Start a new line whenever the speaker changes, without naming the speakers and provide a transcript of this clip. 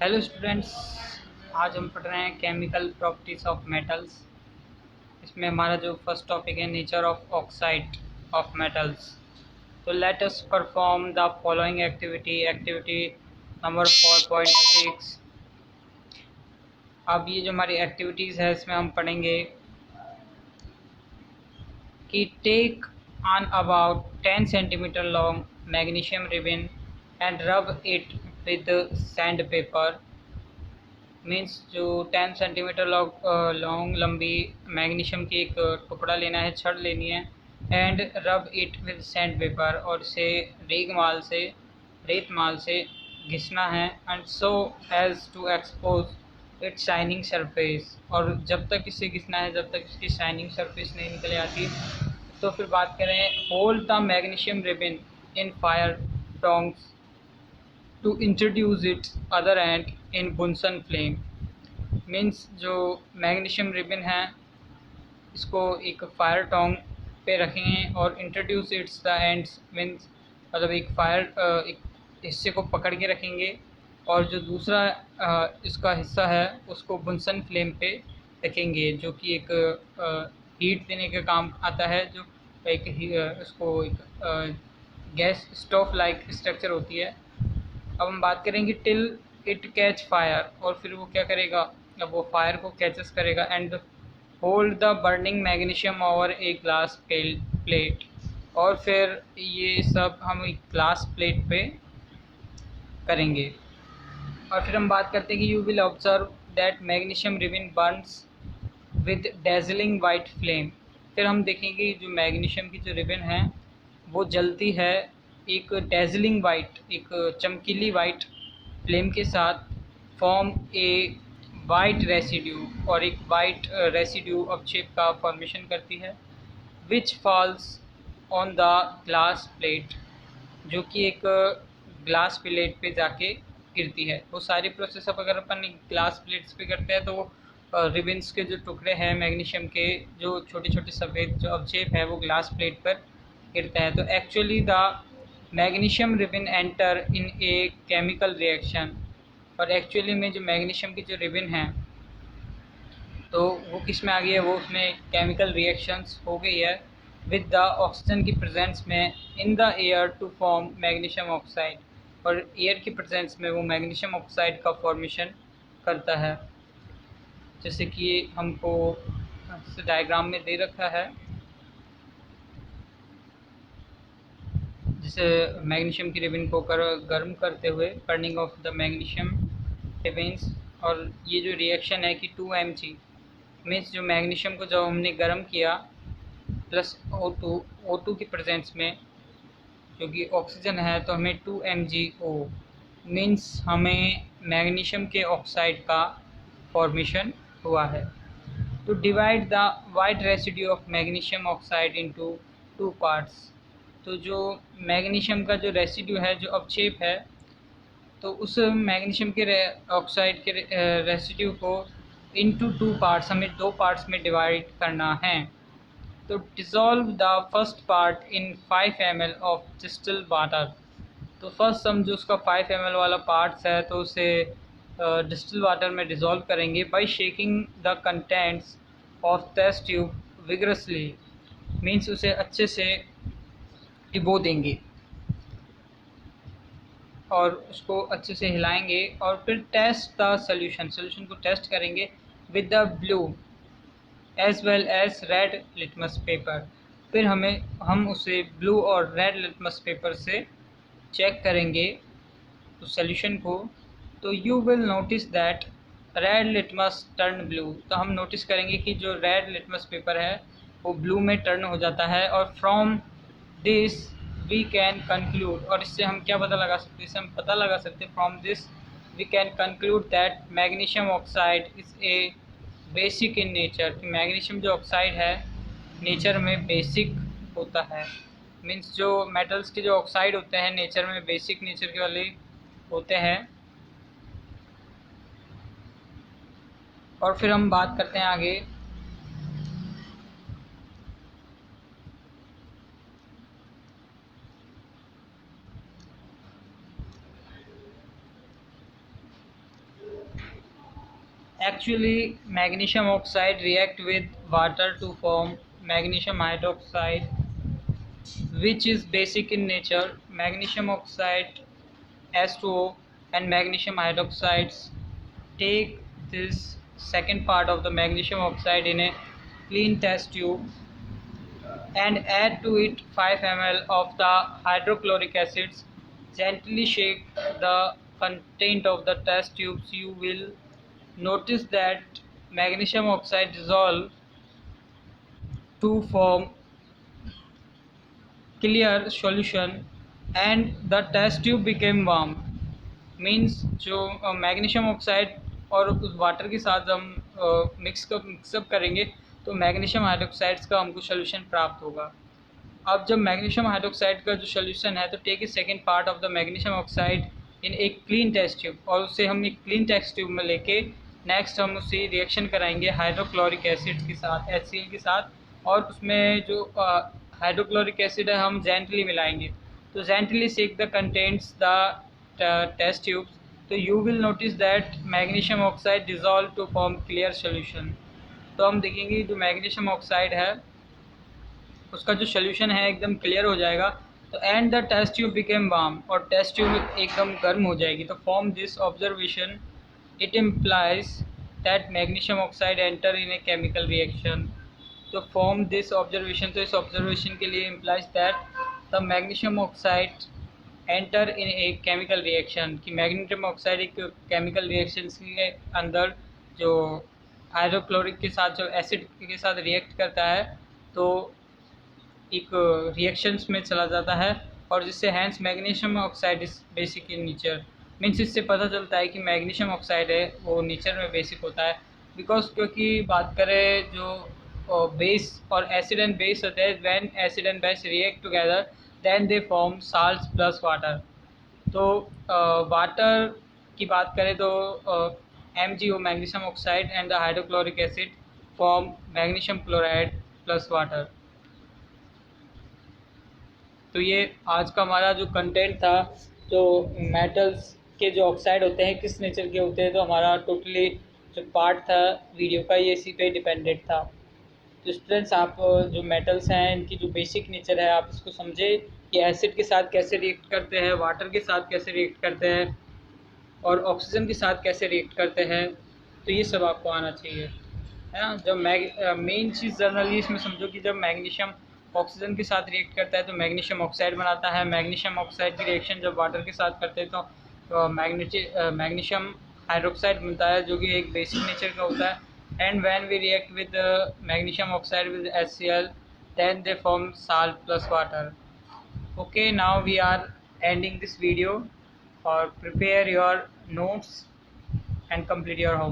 Hello students. आज हम पढ़ रहे हैं केमिकल प्रॉपर्टीज ऑफ मेटल्स। इसमें हमारा जो फर्स्ट टॉपिक है nature of oxide of metals. तो let us perform the following activity. Activity number 4.6। अब ये जो हमारी एक्टिविटीज़ है इसमें हम पढ़ेंगे कि take on about 10 centimeter long magnesium ribbon and rub it with sandpaper। Means जो 10 सेंटीमीटर लॉन्ग लंबी मैग्नीशियम की एक टुकड़ा लेना है, छड़ लेनी है। And rub it with sand paper, और इसे रेत माल से घिसना है। And so as to expose its shining surface, और जब तक इसे घिसना है जब तक इसकी शाइनिंग सरफेस नहीं निकल आती। तो फिर बात करें, hold the magnesium ribbon in fire tongs to introduce it other end in Bunsen flame. Means जो मैग्नीशियम रिबन है इसको एक फायर टोंग पे रखेंगे और introduce its the ends, means मतलब एक हिस्से को पकड़ के रखेंगे, और जो दूसरा इसका हिस्सा है उसको बुनसन फ्लेम पे रखेंगे, जो कि एक हीट देने का काम आता है। जो इसको एक गैस स्टोव लाइक स्ट्रक्चर होती है। अब हम बात करेंगे टिल इट कैच फायर, और फिर वो क्या करेगा, अब वो फायर को कैचेस करेगा। And hold the burning magnesium over a glass plate, और फिर ये सब हम एक ग्लास प्लेट पे करेंगे। और फिर हम बात करते हैं कि you will observe that magnesium ribbon Burns with dazzling white flame. फिर हम देखेंगे जो मैग्नीशियम की जो रिबन है वो जलती है एक डेजलिंग वाइट, एक चमकीली वाइट फ्लेम के साथ। फॉर्म ए वाइट रेसिड्यू, और एक वाइट रेसिड्यू अपशेप का फॉर्मेशन करती है। Which falls on the glass plate, जो कि एक ग्लास प्लेट पे जाके गिरती है। वो सारी प्रोसेस अब अगर अपन ग्लास प्लेट्स पे करते हैं तो रिबन्स के जो टुकड़े हैं मैग्नीशियम के, जो छोटे छोटे सफ़ेद जो अवशेप है वो ग्लास प्लेट पर गिरता है। तो actually the magnesium ribbon enter in a chemical reaction, और एक्चुअली में जो मैग्नीशियम की जो रिबन है तो वो किस में आ गई है, वो उसमें केमिकल रिएक्शंस हो गई है विद द ऑक्सीजन की प्रेजेंस में in the air to form magnesium oxide, और एयर की प्रेजेंस में वो मैग्नीशियम ऑक्साइड का फॉर्मेशन करता है। जैसे कि हमको डायग्राम में दे रखा है, जैसे मैग्नीशियम की रिबन को गर्म करते हुए burning of the magnesium ribbons. और ये जो रिएक्शन है कि 2 mg, मीन्स जो मैग्नीशियम को जब हमने गर्म किया प्लस O2 की प्रेजेंस में जो कि ऑक्सीजन है, तो हमें 2 mgO, मीन्स हमें मैग्नीशियम के ऑक्साइड का फॉर्मेशन हुआ है। to divide the white residue of magnesium oxide into 2 parts। तो जो मैग्नीशियम का जो रेसिड्यू है, जो अवक्षेप है, तो उस मैग्नीशियम के ऑक्साइड के रेसिड्यू को इनटू 2 पार्ट्स, हमें 2 पार्ट्स में डिवाइड करना है। तो dissolve the first part in 5 ml of distil water. तो फर्स्ट हम जो उसका 5 ml वाला पार्ट्स है तो उसे डिस्टिल वाटर में डिज़ोल्व करेंगे by shaking the contents of test tube vigorously, means उसे अच्छे से डिबो देंगे और उसको अच्छे से हिलाएंगे, और फिर टेस्ट द सोल्यूशन को टेस्ट करेंगे with the blue as well as red litmus paper. फिर हम उसे ब्लू और रेड लिटमस पेपर से चेक करेंगे उस सोल्यूशन को। तो you will notice that red litmus turn blue. तो हम नोटिस करेंगे कि जो रेड लिटमस पेपर है वो ब्लू में टर्न हो जाता है। और from this we can conclude, और इससे हम क्या पता लगा सकते हैं, इससे हम पता लगा सकते हैं from this we can conclude that magnesium oxide is a basic in nature. कि मैग्नीशियम जो ऑक्साइड है नेचर में बेसिक होता है। मीन्स जो मेटल्स के जो ऑक्साइड होते हैं नेचर में बेसिक नेचर के वाले होते हैं। और फिर हम बात करते हैं आगे, Actually, magnesium oxide react with water to form magnesium hydroxide, which is basic in nature. Magnesium oxide S2O and magnesium hydroxides take this second part of the magnesium oxide in a clean test tube and add to it 5 ml of the hydrochloric acids. Gently shake the content of the test tubes. You will notice that magnesium oxide dissolve to form clear solution and the test tube became warm. Means जो magnesium oxide और उस water के साथ हम mix up करेंगे तो magnesium hydroxides का हमको सोल्यूशन प्राप्त होगा। अब जब मैग्नीशियम हाइड्रोक्साइड का जो सोल्यूशन है तो take a second part of the magnesium oxide in एक क्लीन टेस्ट ट्यूब और उससे हम एक क्लीन टेस्ट ट्यूब में लेके नेक्स्ट हम उससे रिएक्शन कराएंगे हाइड्रोक्लोरिक एसिड के साथ HCl के साथ और उसमें जो हाइड्रोक्लोरिक एसिड है हम जेंटली मिलाएंगे। तो gently shake the contents the test tubes तो you will notice that magnesium oxide dissolve to form clear solution. तो हम देखेंगे जो मैग्नीशियम ऑक्साइड है उसका जो सोल्यूशन है एकदम क्लियर हो जाएगा। तो and the test tube became warm और टेस्ट ट्यूब एकदम गर्म हो जाएगी। तो from this observation it implies that magnesium oxide enter in a chemical reaction. तो फॉर्म दिस ऑब्जर्वेशन तो इस ऑब्जर्वेशन के लिए implies that the magnesium oxide enter in a chemical reaction कि मैग्नीशियम ऑक्साइड एक केमिकल रिएक्शन के अंदर जो हाइड्रोक्लोरिक के साथ जो एसिड के साथ रिएक्ट करता है तो एक रिएक्शंस में चला जाता है और जिससे hence magnesium oxide is basic in nature. Means इससे पता चलता है कि मैग्नीशियम ऑक्साइड है वो नेचर में बेसिक होता है बिकॉज क्योंकि बात करें जो बेस और एसिड एंड बेस होते हैं when acid and base react together then they form salts plus water. तो वाटर की बात करें तो MgO magnesium oxide and the hydrochloric acid form magnesium chloride plus water. तो ये आज का हमारा जो कंटेंट था जो मेटल्स के जो ऑक्साइड होते हैं किस नेचर के होते हैं तो हमारा टोटली जो पार्ट था वीडियो का ये इसी पे डिपेंडेंट था। तो स्टूडेंट्स आप जो मेटल्स हैं इनकी जो बेसिक नेचर है आप इसको समझे कि एसिड के साथ कैसे रिएक्ट करते हैं, वाटर के साथ कैसे रिएक्ट करते हैं और ऑक्सीजन के साथ कैसे रिएक्ट करते हैं। तो ये सब आपको आना चाहिए है ना। जब मेन चीज़ जनरली इसमें समझो कि जब मैग्नीशियम ऑक्सीजन के साथ रिएक्ट करता है तो मैग्नीशियम ऑक्साइड बनाता है। मैग्नीशियम ऑक्साइड की रिएक्शन जब वाटर के साथ करते हैं तो मैग्नीशियम हाइड्रोक्साइड बनता है जो कि एक बेसिक नेचर का होता है। And when we react with magnesium oxide with HCl then they form salt plus water. Okay, now we are ending this video or prepare your notes and complete your homework.